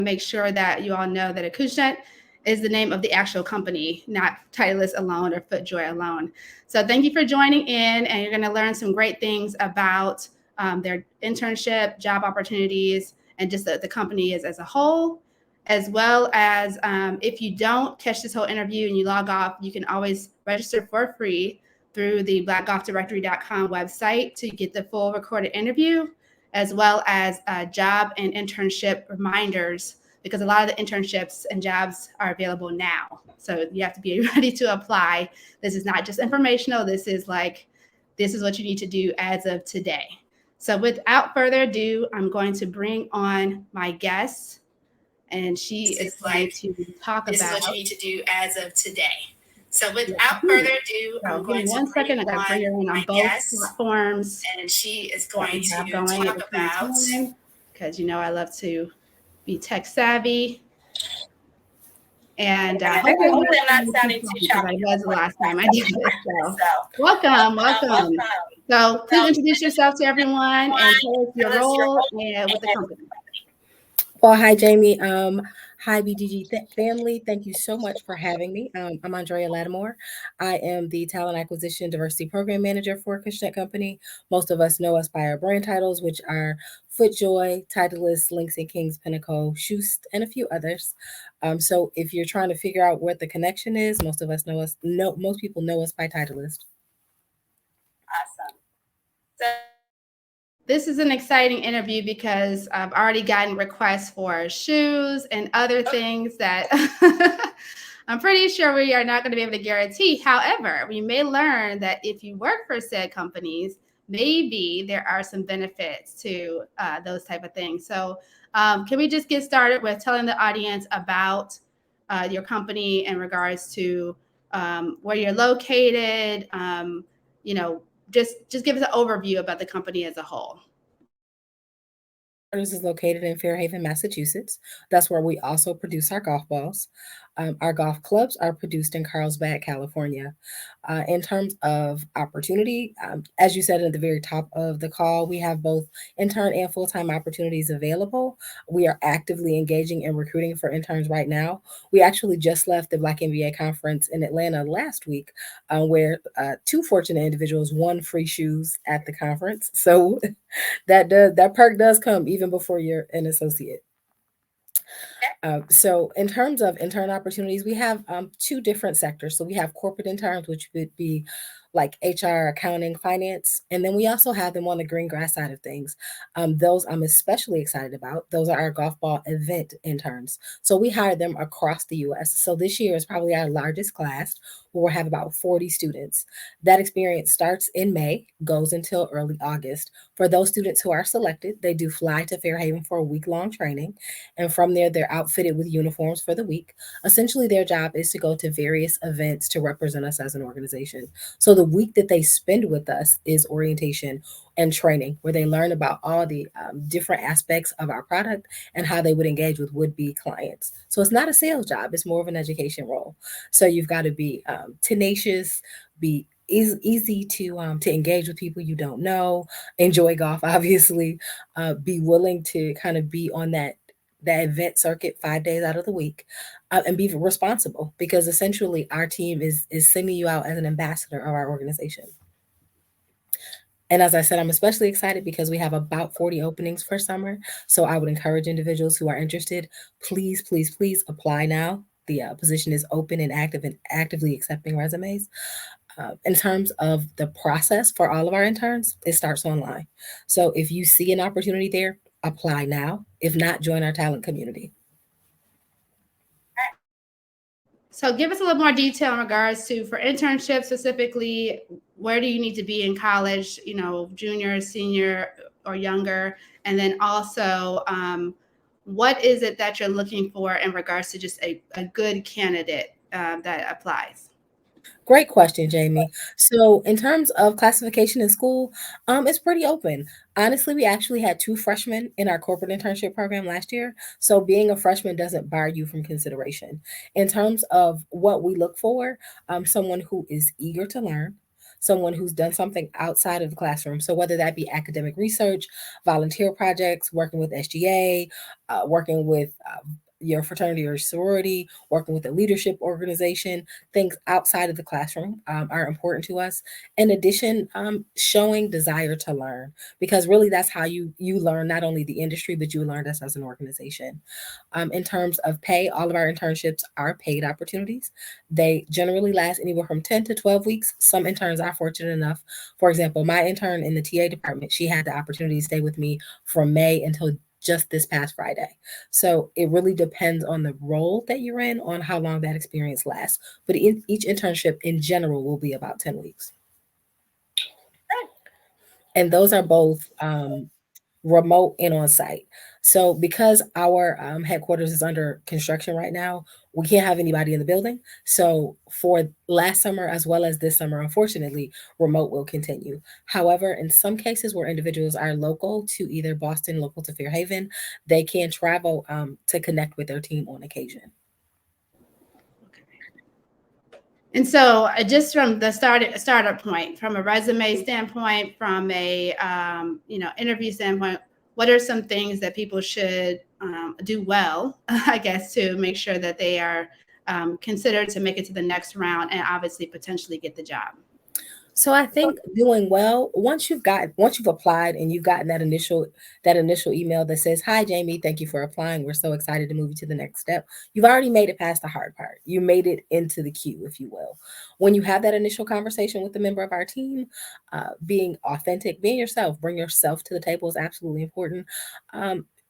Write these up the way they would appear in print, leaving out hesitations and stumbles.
make sure that you all know that Acushnet is the name of the actual company, not Titleist alone or FootJoy alone. So thank you for joining in, and you're going to learn some great things about their internship, job opportunities, and just the company as a whole, as well as if you don't catch this whole interview and you log off, you can always register for free through the blackgolfdirectory.com website to get the full recorded interview, as well as job and internship reminders, because a lot of the internships and jobs are available now. So you have to be ready to apply. This is not just informational. This is what you need to do as of today. So without further ado, I'm going to bring on my guest, and she is going to talk about. This is what you need to do as of today. So without further ado, I'm going to bring on my guest, platforms, and she is going to talk about, because I love to be tech savvy. And hopefully I'm not sounding too choppy. I was the last time I did this. So welcome. So please introduce yourself to everyone and tell us your role with the company. Well, hi, Jamie. Hi, BGD family. Thank you so much for having me. I'm Andrea Lattimore. I am the Talent Acquisition Diversity Program Manager for Acushnet Company. Most of us know us by our brand titles, which are FootJoy, Titleist, Links and Kings, Pinnacle, Schust, and a few others. So if you're trying to figure out what the connection is, most people know us by Titleist. Awesome. So this is an exciting interview because I've already gotten requests for shoes and other things that I'm pretty sure we are not going to be able to guarantee. However, we may learn that if you work for said companies, maybe there are some benefits to those type of things. So can we just get started with telling the audience about your company in regards to where you're located, just give us an overview about the company as a whole. This is located in Fairhaven, Massachusetts. That's where we also produce our golf balls. Our golf clubs are produced in Carlsbad, California. In terms of opportunity, as you said at the very top of the call, we have both intern and full-time opportunities available. We are actively engaging in recruiting for interns right now. We actually just left the Black MBA conference in Atlanta last week, where two fortunate individuals won free shoes at the conference. So that perk does come even before you're an associate. So in terms of intern opportunities, we have two different sectors. So we have corporate interns, which would be like HR, accounting, finance. And then we also have them on the green grass side of things. Those I'm especially excited about. Those are our golf ball event interns. So we hire them across the US. So this year is probably our largest class, where we'll have about 40 students. That experience starts in May, goes until early August. For those students who are selected, they do fly to Fairhaven for a week-long training. And from there, they're outfitted with uniforms for the week. Essentially, their job is to go to various events to represent us as an organization. So the week that they spend with us is orientation and training, where they learn about all the different aspects of our product and how they would engage with would-be clients. So it's not a sales job, it's more of an education role. So you've got to be tenacious, be easy to engage with people you don't know, enjoy golf, obviously, be willing to kind of be on that event circuit 5 days out of the week, and be responsible, because essentially our team is sending you out as an ambassador of our organization. And as I said, I'm especially excited because we have about 40 openings for summer. So I would encourage individuals who are interested, please, please, please apply now. The position is open and actively accepting resumes. In terms of the process for all of our interns, it starts online. So if you see an opportunity there, apply now. If not, join our talent community. So give us a little more detail in regards to, for internships specifically, where do you need to be in college, junior, senior, or younger? And then also, what is it that you're looking for in regards to just a good candidate that applies? Great question, Jamie. So in terms of classification in school, it's pretty open. Honestly, we actually had 2 freshmen in our corporate internship program last year. So being a freshman doesn't bar you from consideration. In terms of what we look for, someone who is eager to learn, someone who's done something outside of the classroom. So whether that be academic research, volunteer projects, working with SGA, working with your fraternity or sorority, working with a leadership organization, things outside of the classroom are important to us. In addition, showing desire to learn, because really that's how you learn not only the industry, but you learn us as an organization. In terms of pay, all of our internships are paid opportunities. They generally last anywhere from 10 to 12 weeks. Some interns are fortunate enough. For example, my intern in the TA department, she had the opportunity to stay with me from May until just this past Friday. So it really depends on the role that you're in, on how long that experience lasts. But each internship in general will be about 10 weeks. And those are both remote and on site. So because our headquarters is under construction right now, we can't have anybody in the building. So for last summer as well as this summer, unfortunately, remote will continue. However, in some cases where individuals are local to either Boston, local to Fairhaven, they can travel to connect with their team on occasion. And so just from the startup point, from a resume standpoint, from a interview standpoint, what are some things that people should do well, I guess, to make sure that they are considered to make it to the next round and obviously potentially get the job? So I think doing well, once you've applied and you've gotten that initial email that says, "Hi Jamie, thank you for applying. We're so excited to move you to the next step." You've already made it past the hard part. You made it into the queue, if you will. When you have that initial conversation with a member of our team, being authentic, being yourself, bring yourself to the table is absolutely important.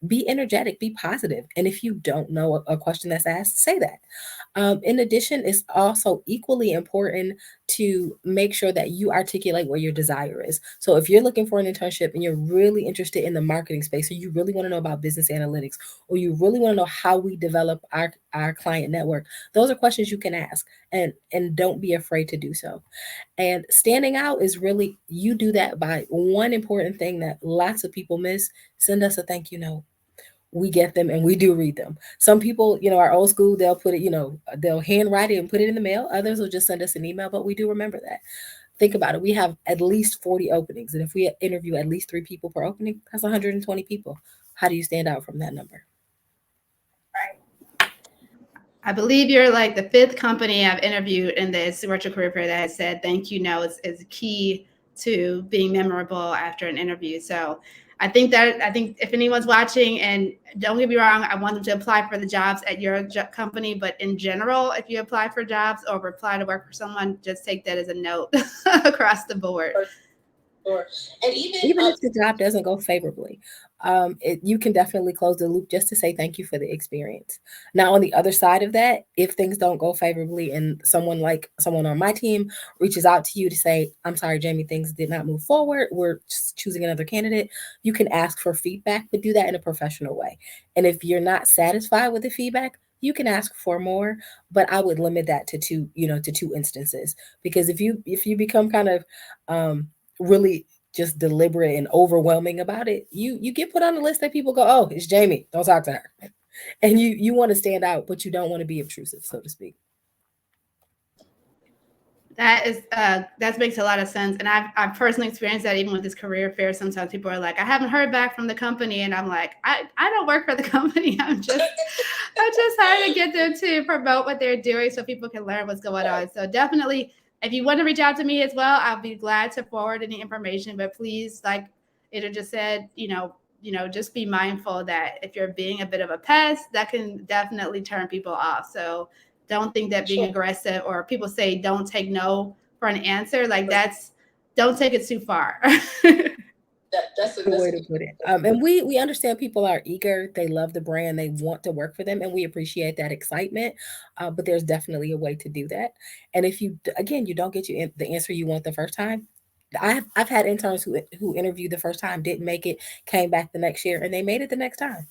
Be energetic, be positive. And if you don't know a question that's asked, say that. In addition, it's also equally important to make sure that you articulate what your desire is. So if you're looking for an internship and you're really interested in the marketing space, or you really want to know about business analytics, or you really want to know how we develop our client network, those are questions you can ask, and don't be afraid to do so. And standing out is really, you do that by one important thing that lots of people miss: send us a thank you note. We get them and we do read them. Some people, are old school, they'll put it, they'll handwrite it and put it in the mail. Others will just send us an email, but we do remember that. Think about it. We have at least 40 openings. And if we interview at least 3 people per opening, that's 120 people. How do you stand out from that number? I believe you're like the 5th company I've interviewed in this virtual career fair that has said thank you notes is key to being memorable after an interview. So I think if anyone's watching, and don't get me wrong, I want them to apply for the jobs at your company, but in general, if you apply for jobs or apply to work for someone, just take that as a note across the board. Sure. And even if the job doesn't go favorably, you can definitely close the loop just to say thank you for the experience. Now, on the other side of that, if things don't go favorably and someone on my team reaches out to you to say, "I'm sorry, Jamie, things did not move forward. We're just choosing another candidate," you can ask for feedback, but do that in a professional way. And if you're not satisfied with the feedback, you can ask for more, but I would limit that to two instances. Because if you become kind of really just deliberate and overwhelming about it, you get put on the list that people go, "Oh, it's Jamie, don't talk to her." And you want to stand out, but you don't want to be obtrusive, so to speak. That makes a lot of sense. And I've personally experienced that even with this career fair. Sometimes people are like, "I haven't heard back from the company." And I'm like, I don't work for the company. I'm just hired to get them to promote what they're doing so people can learn what's going on. So definitely, if you want to reach out to me as well, I'll be glad to forward any information. But please, like Ida just said, just be mindful that if you're being a bit of a pest, that can definitely turn people off. So don't think that being aggressive, or people say don't take no for an answer, don't take it too far. That's a good way to put it. And we understand people are eager. They love the brand. They want to work for them, and we appreciate that excitement. But there's definitely a way to do that. And if you don't get the answer you want the first time, I've had interns who interviewed the first time, didn't make it, came back the next year, and they made it the next time.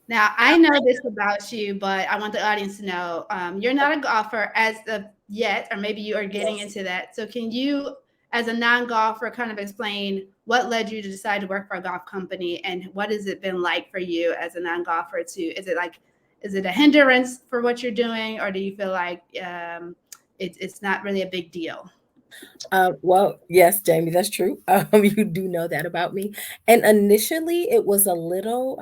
Now, I know this about you, but I want the audience to know you're not a golfer as of yet, or maybe you are getting into that. So can you, as a non-golfer, kind of explain what led you to decide to work for a golf company, and what has it been like for you as a non-golfer is it a hindrance for what you're doing, or do you feel like it's not really a big deal. Well, yes, Jamie, that's true. You do know that about me. And initially, it was a little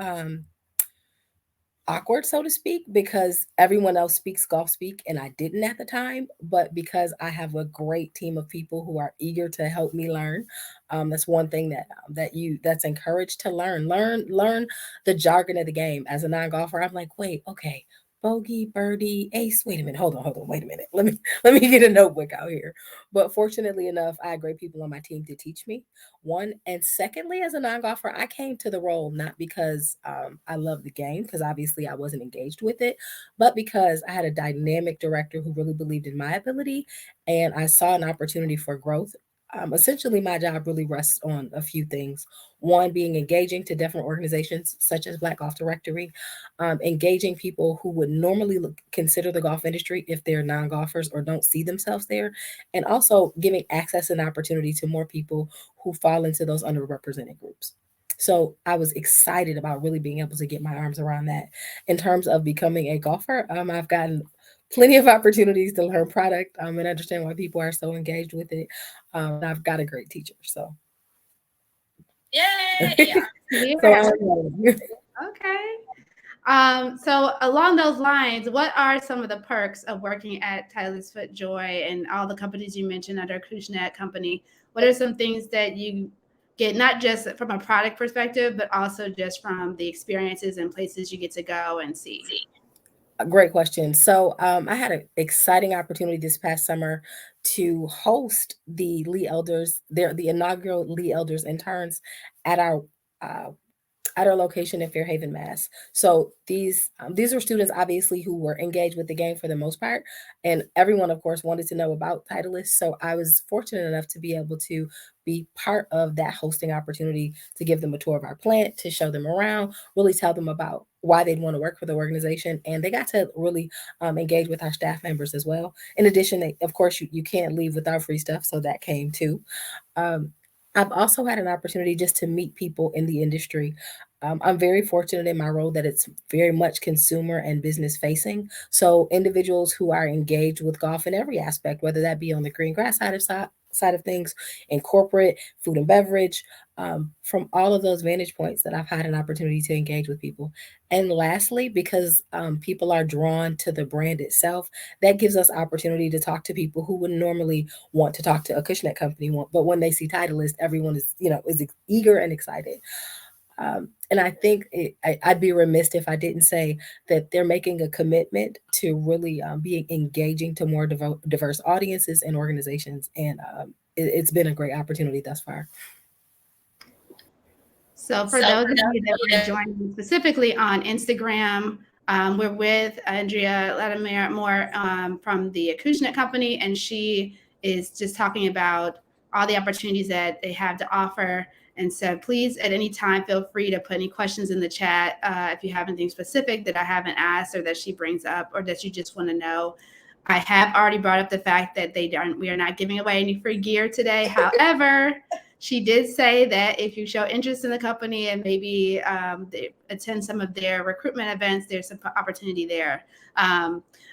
awkward, so to speak, because everyone else speaks golf speak and I didn't at the time. But because I have a great team of people who are eager to help me learn, that's one thing that's encouraged to learn the jargon of the game. As a non-golfer, I'm like, wait, okay, bogey, birdie, ace. Wait a minute, hold on, wait a minute. Let me get a notebook out here. But fortunately enough, I had great people on my team to teach me. One, and secondly, as a non-golfer, I came to the role not because I love the game, because obviously I wasn't engaged with it, but because I had a dynamic director who really believed in my ability, and I saw an opportunity for growth. Essentially, my job really rests on a few things. One, being engaging to different organizations such as Black Golf Directory, engaging people who would normally consider the golf industry if they're non golfers or don't see themselves there, and also giving access and opportunity to more people who fall into those underrepresented groups. So I was excited about really being able to get my arms around that. In terms of becoming a golfer, I've gotten plenty of opportunities to learn product and understand why people are so engaged with it. And I've got a great teacher. So, Yay! so Yeah. Okay. So along those lines, what are some of the perks of working at Titleist FootJoy and all the companies you mentioned under Acushnet Company? What are some things that you get, not just from a product perspective, but also just from the experiences and places you get to go and see? a great question. So I had an exciting opportunity this past summer to host the Lee Elders, the inaugural Lee Elders interns at uh, our location in Fairhaven, Mass. So these were students obviously who were engaged with the game for the most part, and everyone, of course, wanted to know about Titleist. So I was fortunate enough to be able to be part of that hosting opportunity to give them a tour of our plant, to show them around, really tell them about why they'd want to work for the organization, and they got to really engage with our staff members as well. In addition, of course, you can't leave without free stuff, so that came too. Um, I've also had an opportunity just to meet people in the industry. I'm very fortunate in my role that it's very much consumer and business facing. So individuals who are engaged with golf in every aspect, whether that be on the green grass side of things, in corporate, food and beverage, from all of those vantage points that I've had an opportunity to engage with people. And lastly, because people are drawn to the brand itself, that gives us opportunity to talk to people who would normally want to talk to a Acushnet Company, but when they see Titleist, everyone is eager and excited. And I think I'd be remiss if I didn't say that they're making a commitment to really being engaging to more diverse audiences and organizations, and it's been a great opportunity thus far. So for those of you that are joining specifically on Instagram, we're with Andrea Lattimore from the Acushnet Company, and she is just talking about all the opportunities that they have to offer. And so please, at any time, feel free to put any questions in the chat if you have anything specific that I haven't asked or that she brings up or that you just want to know. I have already brought up the fact that we are not giving away any free gear today. However, she did say that if you show interest in the company and maybe attend some of their recruitment events, there's some opportunity there.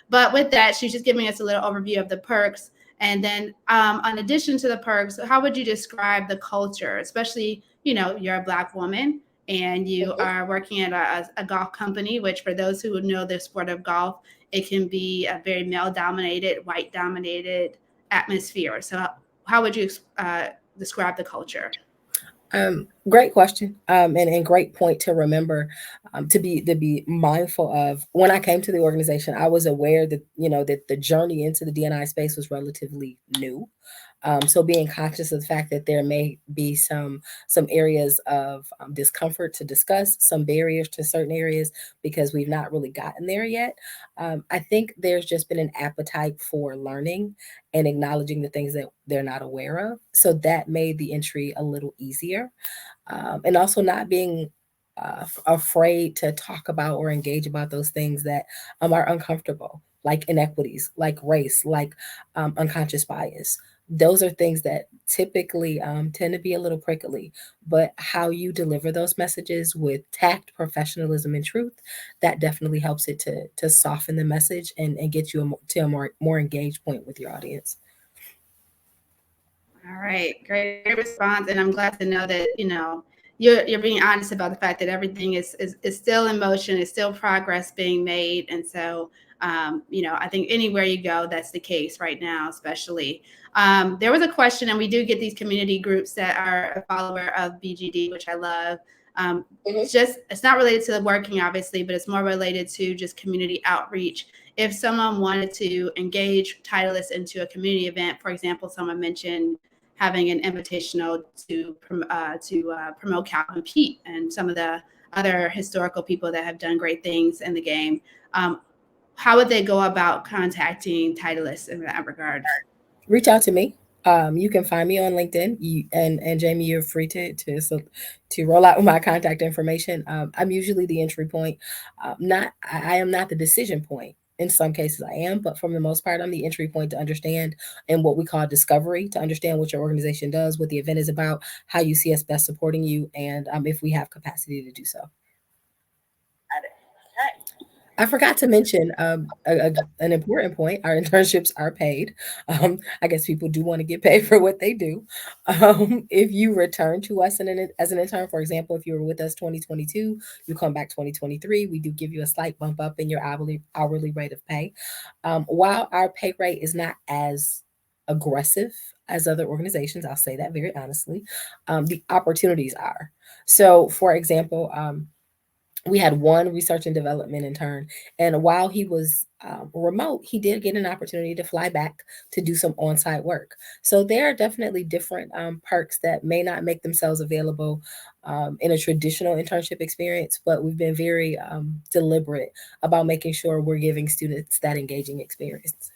But with that, she's just giving us a little overview of the perks. And then in addition to the perks, how would you describe the culture, especially, you're a Black woman and you are working at a golf company, which for those who know the sport of golf, it can be a very male dominated, white dominated atmosphere. So how would you describe the culture? Great question, and great point to remember, to be mindful of. When I came to the organization, I was aware that that the journey into the DNI space was relatively new. So being conscious of the fact that there may be some areas of discomfort to discuss, some barriers to certain areas because we've not really gotten there yet. I think there's just been an appetite for learning and acknowledging the things that they're not aware of. So that made the entry a little easier, and also not being afraid to talk about or engage about those things that are uncomfortable, like inequities, like race, like unconscious bias. those are things that typically tend to be a little prickly, but how you deliver those messages with tact, professionalism, and truth, that definitely helps it to soften the message and get you to a more engaged point with your audience. All right, great response, and I'm glad to know that you're being honest about the fact that everything is still in motion, is still progress being made, and so I think anywhere you go, that's the case right now, especially. There was a question, and we do get these community groups that are a follower of BGD, which I love. It's not related to the working, obviously, but it's more related to just community outreach. If someone wanted to engage Titleists into a community event, for example, someone mentioned having an invitational to promote Calvin Pete and some of the other historical people that have done great things in the game. How would they go about contacting Titleists in that regard? Reach out to me. You can find me on LinkedIn. And Jamie, you're free to roll out my contact information. I'm usually the entry point. I am not the decision point. In some cases, I am, but for the most part, I'm the entry point to understand and what we call discovery, to understand what your organization does, what the event is about, how you see us best supporting you, and if we have capacity to do so. I forgot to mention an important point. Our internships are paid. I guess people do want to get paid for what they do. If you return to us as an intern, for example, if you were with us 2022, you come back 2023, we do give you a slight bump up in your hourly rate of pay. While our pay rate is not as aggressive as other organizations, I'll say that very honestly, the opportunities are. So, for example, we had one research and development intern, and while he was remote, he did get an opportunity to fly back to do some on-site work. So there are definitely different perks that may not make themselves available in a traditional internship experience, but we've been very deliberate about making sure we're giving students that engaging experience.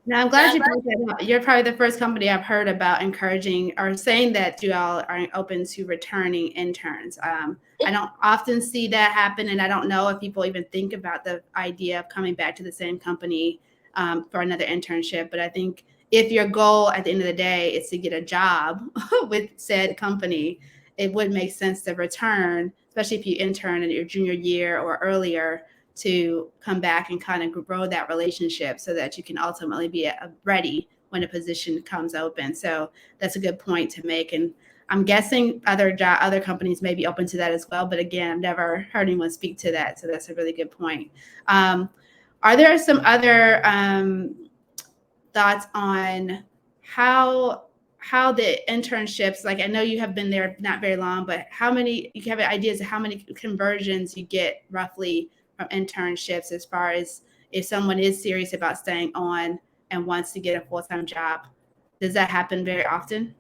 Now, I'm glad you brought that up. You're probably the first company I've heard about encouraging or saying that you all are open to returning interns. I don't often see that happen, and I don't know if people even think about the idea of coming back to the same company for another internship. But I think if your goal at the end of the day is to get a job with said company, it would make sense to return, especially if you intern in your junior year or earlier, to come back and kind of grow that relationship so that you can ultimately be ready when a position comes open. So that's a good point to make. And I'm guessing other companies may be open to that as well. But again, I've never heard anyone speak to that. So that's a really good point. Are there some other thoughts on how the internships, like I know you have been there not very long, but you have ideas of how many conversions you get roughly from internships, as far as if someone is serious about staying on and wants to get a full-time job? Does that happen very often?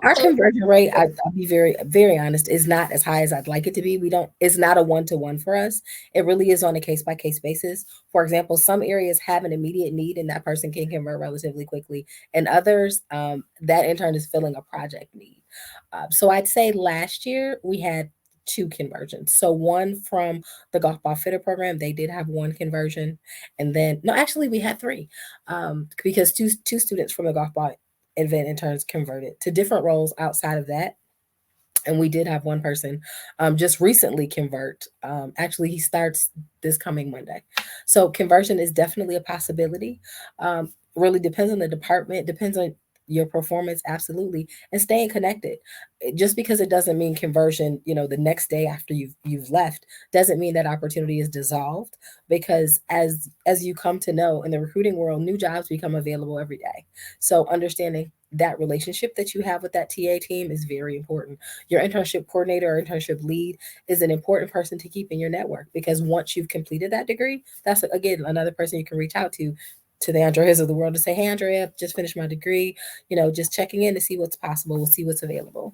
Our conversion rate, I'll be very, very honest, is not as high as I'd like it to be. It's not a one-to-one for us. It really is on a case-by-case basis. For example, some areas have an immediate need and that person can convert relatively quickly. And others, that intern is filling a project need. So I'd say last year we had two conversions. So one from the golf ball fitter program, they did have one conversion. And then, no, actually we had three, because two students from the golf ball event interns converted to different roles outside of that. And we did have one person just recently convert. Actually, he starts this coming Monday. So conversion is definitely a possibility. Really depends on the department, depends on your performance, absolutely, and staying connected. Just because it doesn't mean conversion, the next day after you've left, doesn't mean that opportunity is dissolved. Because as you come to know, in the recruiting world, new jobs become available every day. So understanding that relationship that you have with that TA team is very important. Your internship coordinator or internship lead is an important person to keep in your network, because once you've completed that degree, that's again another person you can reach out to the Andreas of the world, to say, hey, Andrea, just finished my degree, just checking in to see what's possible. We'll see what's available.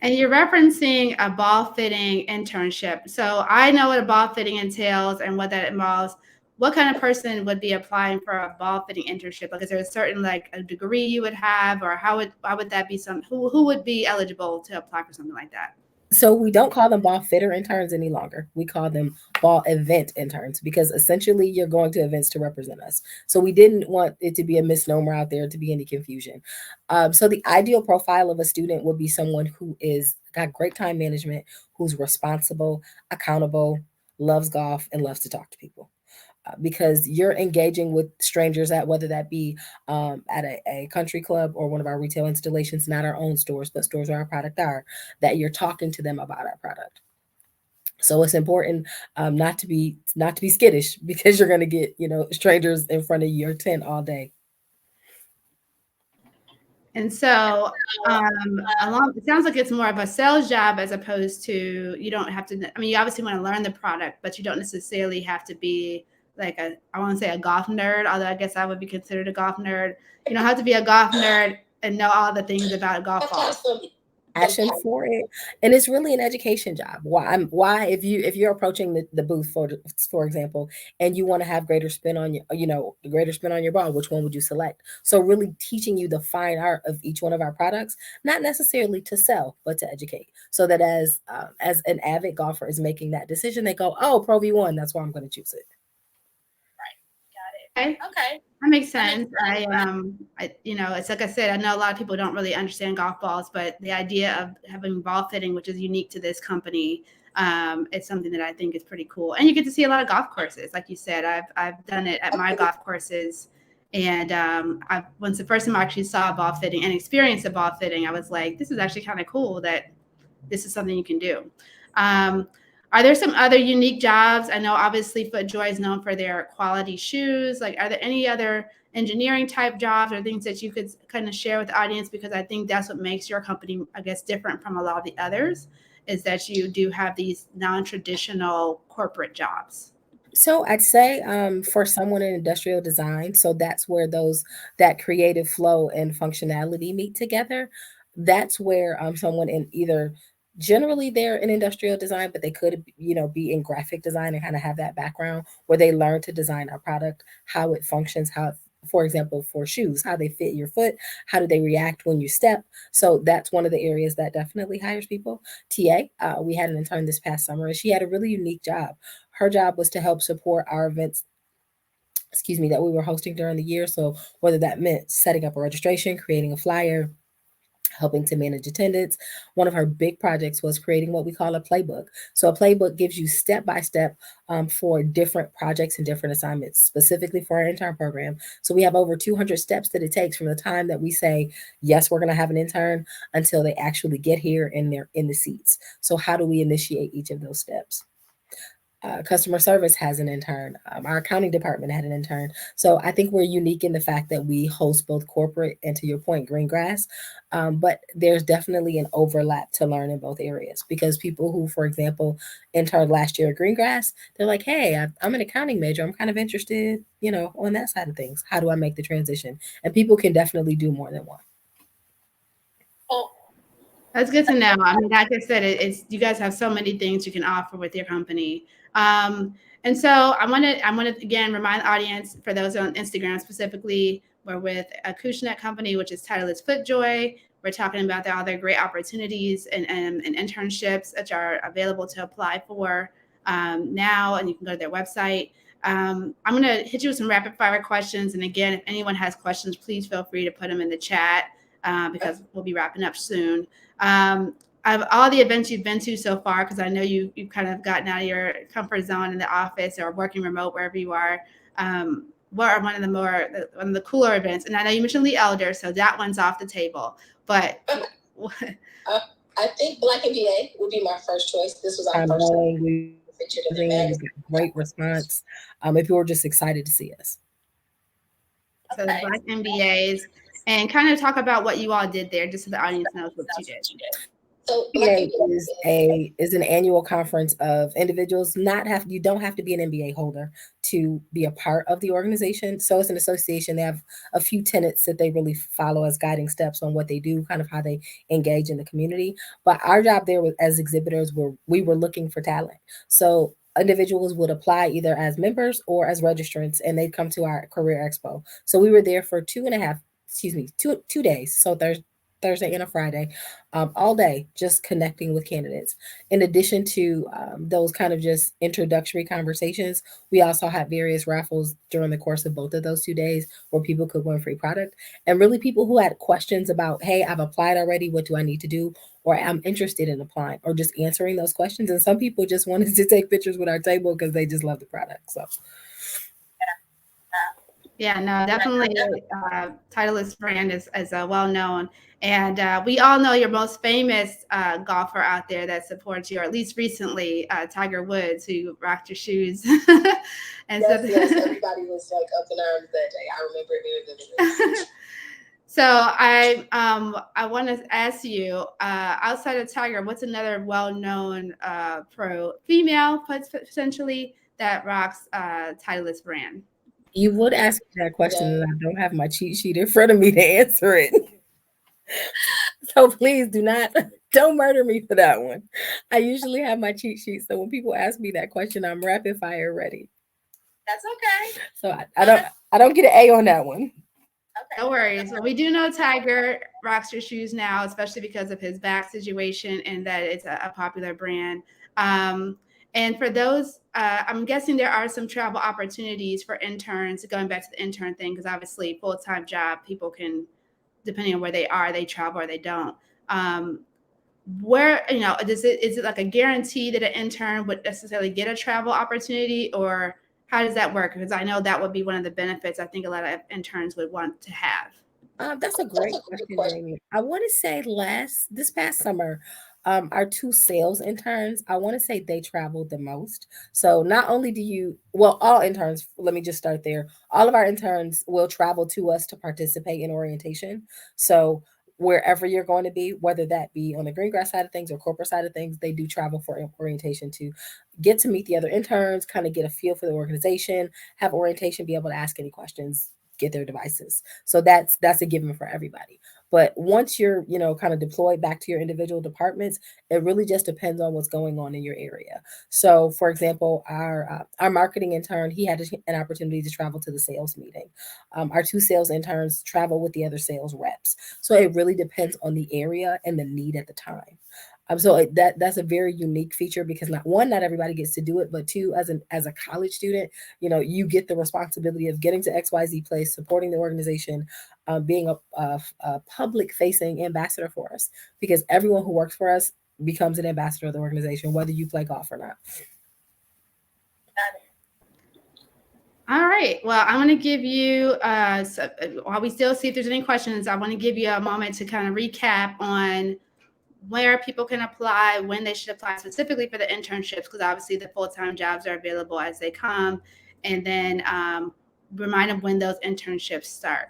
And you're referencing a ball fitting internship. So I know what a ball fitting entails and what that involves. What kind of person would be applying for a ball fitting internship? Like, is there a certain, like, a degree you would have, or why would that be who would be eligible to apply for something like that? So we don't call them ball fitter interns any longer. We call them ball event interns because essentially you're going to events to represent us. So we didn't want it to be a misnomer out there, to be any confusion. So the ideal profile of a student would be someone who is got great time management, who's responsible, accountable, loves golf, and loves to talk to people. Because you're engaging with strangers at whether that be at a country club or one of our retail installations, not our own stores, but stores where our product are, that you're talking to them about our product. So it's important not to be skittish because you're going to get strangers in front of your tent all day. And so, it sounds like it's more of a sales job as opposed to you don't have to. I mean, you obviously want to learn the product, but you don't necessarily have to be like I want to say a golf nerd, although I guess I would be considered a golf nerd. You don't have to be a golf nerd and know all the things about golf balls. Passion for it, and it's really an education job. Why if you're approaching the booth for example, and you want to have greater spin on greater spin on your ball, which one would you select? So really teaching you the fine art of each one of our products, not necessarily to sell but to educate, so that as an avid golfer is making that decision, they go, oh, Pro V1, that's why I'm going to choose it. Okay. That makes sense. It's like I said, I know a lot of people don't really understand golf balls, but the idea of having ball fitting, which is unique to this company, it's something that I think is pretty cool. And you get to see a lot of golf courses, like you said. I've done it at my golf courses, and once the first time I actually saw a ball fitting and experienced a ball fitting, I was like, this is actually kind of cool that this is something you can do. Are there some other unique jobs? I know obviously FootJoy is known for their quality shoes. Like, are there any other engineering type jobs or things that you could kind of share with the audience? Because I think that's what makes your company, I guess, different from a lot of the others, is that you do have these non-traditional corporate jobs. So I'd say for someone in industrial design, so that's where that creative flow and functionality meet together. That's where someone in either generally they're in industrial design, but they could be in graphic design and kind of have that background where they learn to design our product, how it functions, for example, for shoes, how they fit your foot, how do they react when you step. So that's one of the areas that definitely hires people. TA, we had an intern this past summer, and she had a really unique job. Her job was to help support our events, that we were hosting during the year. So whether that meant setting up a registration, creating a flyer, helping to manage attendance. One of her big projects was creating what we call a playbook. So a playbook gives you step by step for different projects and different assignments, specifically for our intern program. So we have over 200 steps that it takes from the time that we say, yes, we're going to have an intern until they actually get here and they're in the seats. So how do we initiate each of those steps? Customer service has an intern. Our accounting department had an intern. So I think we're unique in the fact that we host both corporate and, to your point, green grass. But there's definitely an overlap to learn in both areas, because people who, for example, interned last year at green grass, they're like, hey, I'm an accounting major. I'm kind of interested, on that side of things. How do I make the transition? And people can definitely do more than one. That's good to know. I mean, like I said, it's you guys have so many things you can offer with your company. And so I want to again remind the audience, for those on Instagram specifically, we're with Acushnet Company, which is Titleist FootJoy. We're talking about all their great opportunities and internships that are available to apply for now, and you can go to their website. I'm going to hit you with some rapid fire questions. And again, if anyone has questions, please feel free to put them in the chat because we'll be wrapping up soon. Of all the events you've been to so far, because I know you've kind of gotten out of your comfort zone in the office or working remote, wherever you are, what are one of the cooler events? And I know you mentioned the Elder, so that one's off the table. But I think Black MBA would be my first choice. This was our first featured in the magazine. Great response. If you were just excited to see us. So the Black MBAs, and kind of talk about what you all did there, just so the audience knows what you did. So MBA is an annual conference of individuals. You don't have to be an MBA holder to be a part of the organization. So it's an association. They have a few tenets that they really follow as guiding steps on what they do, kind of how they engage in the community. But our job there as exhibitors, we were looking for talent. So individuals would apply either as members or as registrants, and they'd come to our career expo. So we were there for 2 days. So Thursday and a Friday, all day, just connecting with candidates. In addition to those kind of just introductory conversations, we also have various raffles during the course of both of those 2 days where people could win free product. And really, people who had questions about, hey, I've applied already, what do I need to do? Or I'm interested in applying, or just answering those questions. And some people just wanted to take pictures with our table because they just love the product. So. Yeah, no, definitely. Titleist brand is well known, and we all know your most famous golfer out there that supports you, or at least recently, Tiger Woods, who rocked your shoes. And yes, everybody was like up in arms that day. I remember it very vividly. So I want to ask you, outside of Tiger, what's another well-known pro female potentially that rocks Titleist brand? You would ask me that question, and I don't have my cheat sheet in front of me to answer it. So please don't murder me for that one. I usually have my cheat sheet, so when people ask me that question, I'm rapid fire ready. That's okay. So I don't get an A on that one. Okay. No worries. Well, we do know Tiger rocks your shoes now, especially because of his back situation and that it's a popular brand. And for those, I'm guessing there are some travel opportunities for interns, going back to the intern thing, because obviously full-time job, people can, depending on where they are, they travel or they don't. Where, is it like a guarantee that an intern would necessarily get a travel opportunity, or how does that work? Because I know that would be one of the benefits I think a lot of interns would want to have. That's a great question, Jamie. I want to say this past summer, our 2 sales interns, I want to say they traveled the most. So not only all interns, let me just start there. All of our interns will travel to us to participate in orientation. So wherever you're going to be, whether that be on the green grass side of things or corporate side of things, they do travel for orientation to get to meet the other interns, kind of get a feel for the organization, have orientation, be able to ask any questions, get their devices. So that's a given for everybody. But once you're, kind of deployed back to your individual departments, it really just depends on what's going on in your area. So, for example, our marketing intern, he had an opportunity to travel to the sales meeting. Our 2 sales interns travel with the other sales reps. So it really depends on the area and the need at the time. So that's a very unique feature because not everybody gets to do it, but 2, as a college student, you get the responsibility of getting to XYZ place, supporting the organization, being a public facing ambassador for us, because everyone who works for us becomes an ambassador of the organization, whether you play golf or not. All right. Well, I'm going to give you, while we still see if there's any questions, I want to give you a moment to kind of recap on where people can apply, when they should apply specifically for the internships, because obviously the full-time jobs are available as they come, and then remind them when those internships start.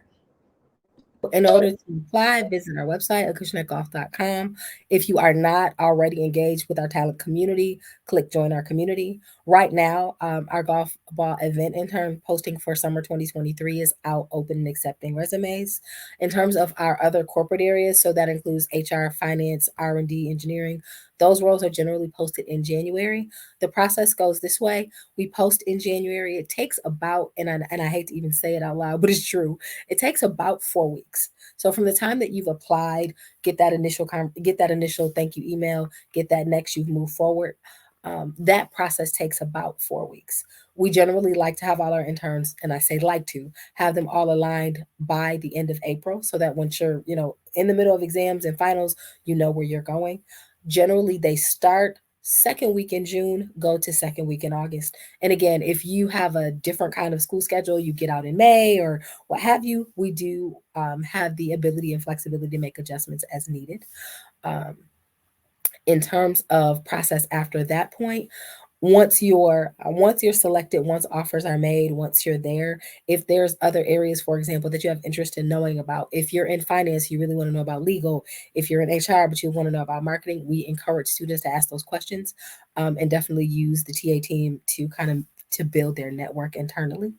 In order to apply, visit our website, acushnetgolf.com. If you are not already engaged with our talent community, click join our community. Right now, our golf ball event intern posting for summer 2023 is out, open, and accepting resumes. In terms of our other corporate areas, so that includes HR, finance, R&D, engineering, those roles are generally posted in January. The process goes this way. We post in January. It takes about, and I hate to even say it out loud, but it's true. It takes about 4 weeks. So from the time that you've applied, get that initial thank you email, get that next, you've moved forward. That process takes about 4 weeks. We generally like to have all our interns, and I say like to, have them all aligned by the end of April so that once you're, in the middle of exams and finals, you know where you're going. Generally, they start second week in June, go to second week in August. And again, if you have a different kind of school schedule, you get out in May or what have you, we do have the ability and flexibility to make adjustments as needed. In terms of process after that point, once you're selected, once offers are made, once you're there, if there's other areas, for example, that you have interest in knowing about, if you're in finance, you really want to know about legal, if you're in HR, but you want to know about marketing, we encourage students to ask those questions, and definitely use the TA team to build their network internally.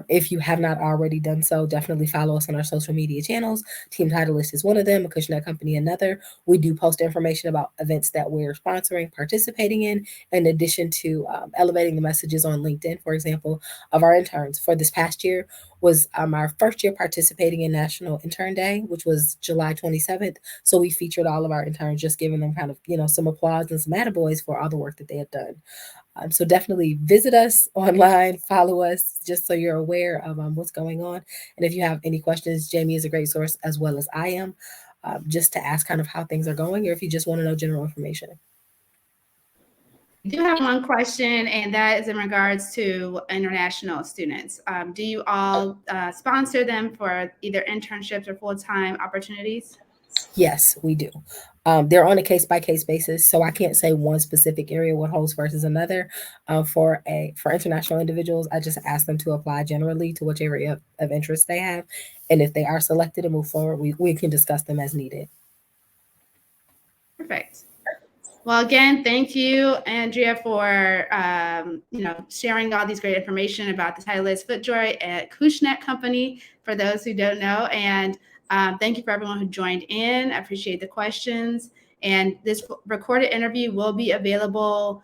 If you have not already done so, definitely follow us on our social media channels. Team Titleist is one of them, Acushnet Company another. We do post information about events that we're sponsoring, participating in addition to elevating the messages on LinkedIn, for example, of our interns. For this past year, was our first year participating in National Intern Day, which was July 27th. So we featured all of our interns, just giving them kind of, some applause and some attaboys for all the work that they had done. So definitely visit us online, follow us, just so you're aware of what's going on. And if you have any questions, Jamie is a great source, as well as I am, just to ask kind of how things are going, or if you just want to know general information. I do have one question, and that is in regards to international students. Do you all sponsor them for either internships or full-time opportunities? Yes, we do. They're on a case-by-case basis, so I can't say one specific area what holds versus another. For international individuals, I just ask them to apply generally to whichever area of interest they have, and if they are selected to move forward, we can discuss them as needed. Perfect. Well, again, thank you, Andrea, for sharing all these great information about the Titleist FootJoy at Acushnet Company, for those who don't know. And thank you for everyone who joined in. I appreciate the questions. And this recorded interview will be available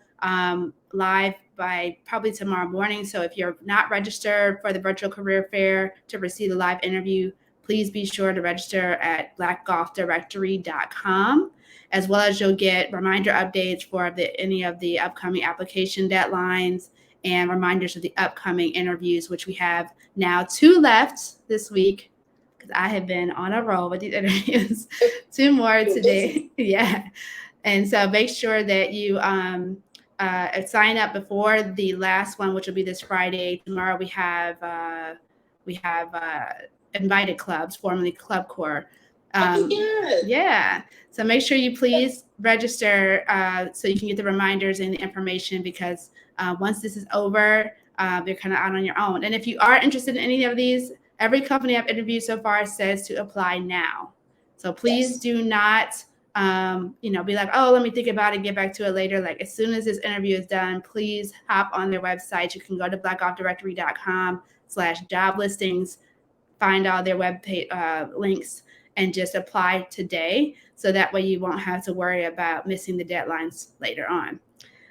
live by probably tomorrow morning. So if you're not registered for the virtual career fair to receive the live interview, please be sure to register at blackgolfdirectory.com. As well as you'll get reminder updates for any of the upcoming application deadlines and reminders of the upcoming interviews, which we have now 2 left this week, because I have been on a roll with these interviews. 2 more today. Yeah. And so make sure that you sign up before the last one, which will be this Friday. Tomorrow we have invited clubs, formerly Club Corps. Yeah. So make sure you please register so you can get the reminders and the information, because once this is over, you're kind of out on your own. And if you are interested in any of these, every company I've interviewed so far says to apply now. So please do not, be like, oh, let me think about it, get back to it later. Like, as soon as this interview is done, please hop on their website. You can go to blackgolfdirectory.com/job listings, find all their web page, links, and just apply today. So that way you won't have to worry about missing the deadlines later on.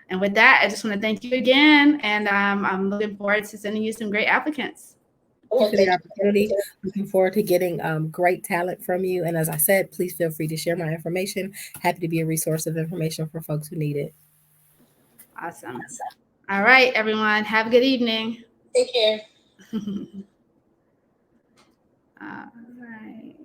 And with that, I just want to thank you again. And I'm looking forward to sending you some great applicants. Thank you for the opportunity. Looking forward to getting great talent from you. And as I said, please feel free to share my information. Happy to be a resource of information for folks who need it. Awesome. All right, everyone. Have a good evening. Take care. All right.